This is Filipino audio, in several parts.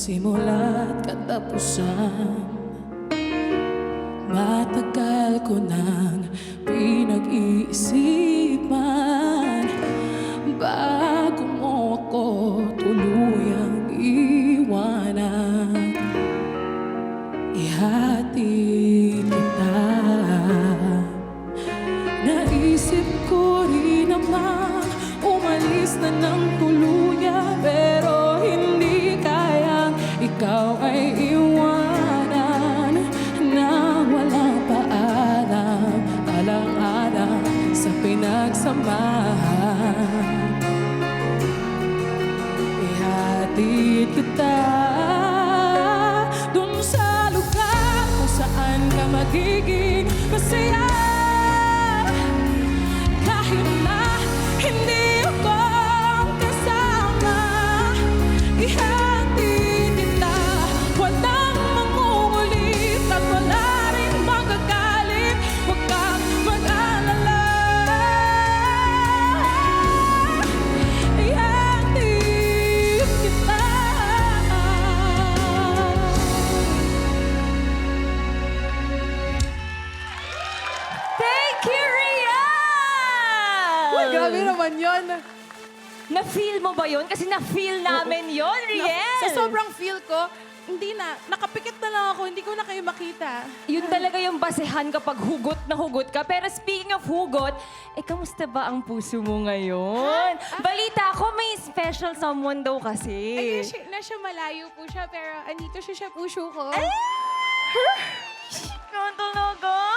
simula't katapusan. Matagal ko nang pinag-iisipan bago mo ko tuluyang iwanan. Ihatid kita. Naisip ko rin naman umalis na ng tuluyan, pero hindi kayang ikaw ay iwanan na walang paalam, alang-alang sa pinagsamahan. Ihatid kita dun sa lugar kung saan ka magiging masaya. Kahit na hindi ako kasama, ihatid kita. Walang mangungulit at wala rin magagalit. Huwag kang mag-alala. Ihatid kita. Thank you, Riel! Uy, grabe naman yun. Na-feel mo ba yun? Kasi na-feel namin yun, Riel! Sa sobrang feel ko, hindi na. Nakapikit na lang ako, hindi ko na kayo makita. Yun talaga yung basehan kapag hugot na hugot ka. Pero speaking of hugot, kamusta ba ang puso mo ngayon? Balita ko, may special someone daw kasi. Ay, nasa malayo po siya, pero andito siya sa puso ko. Ano talaga?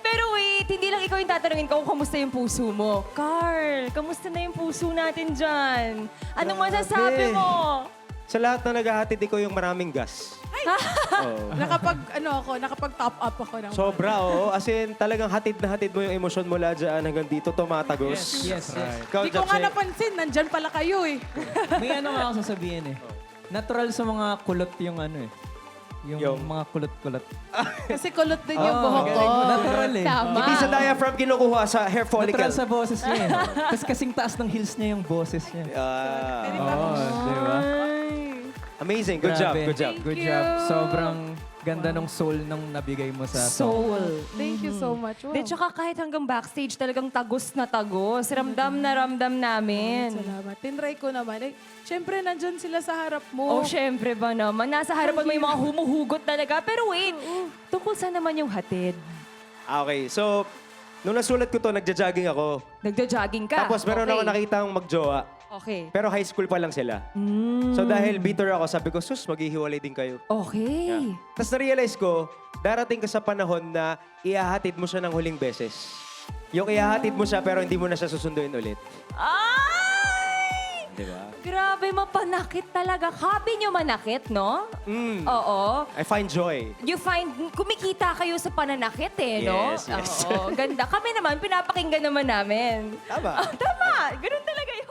Pero wait, hindi lang ikaw yung tatanungin ko kung kamusta yung puso mo. Carl, kamusta na yung puso natin dyan? Anong masasabi mo? Sa lahat na naghahatid ko yung maraming gas. Nakapag-top up ako ng... Sobra, oo. As in, talagang hatid na hatid mo yung emosyon mula dyan hanggang dito, tumatagos. Yes. Ikaw, Hindi ko nga Japshay. napansin, nandyan pala kayo eh. May ano nga ako sasabihin eh. Natural sa mga kulot yung ano eh. Yung mga kulot-kulot. Kasi kulot din yung buhok ko. Natural eh. Tama. Hindi sa diaphragm kinukuha, sa hair follicle. Natural sa boses niya eh. Tapos kasing taas ng heels niya yung boses niya. Oo, di ba? Amazing. Good job. Grabe. Good job. Good Thank job. you. Sobrang ganda ng soul nung nabigay mo sa song. Soul. Thank you so much. Wow. De, tsaka kahit hanggang backstage, talagang tagos na tagos. Ramdam na ramdam namin. Salamat. Tinry ko naman. Eh, Siyempre, nandyan sila sa harap mo. Oh, syempre ba naman. Nasa harapan mo yung mga humuhugot talaga. Pero wait, tungkol saan naman yung hatid? Okay, so, nung nasulat ko to, nagja-jogging ako. Nagja-jogging ka? Tapos meron Okay. ako nakitang magjowa. Okay. Pero high school pa lang sila. So dahil bitter ako, sabi ko, sus, maghihiwalay din kayo. Okay. Tapos na-realize ko, darating ka sa panahon na ihahatid mo siya ng huling beses. Yung ihahatid mo siya pero hindi mo na siya susunduin ulit. Ay! Di ba? Grabe, mapanakit talaga. Hobby nyo manakit, no? Oo. I find joy. You find, kumikita kayo sa pananakit eh, no? Yes, yes. Oo, ganda. Kami naman, pinapakinggan naman namin. Tama. Tama, ganun talaga yun.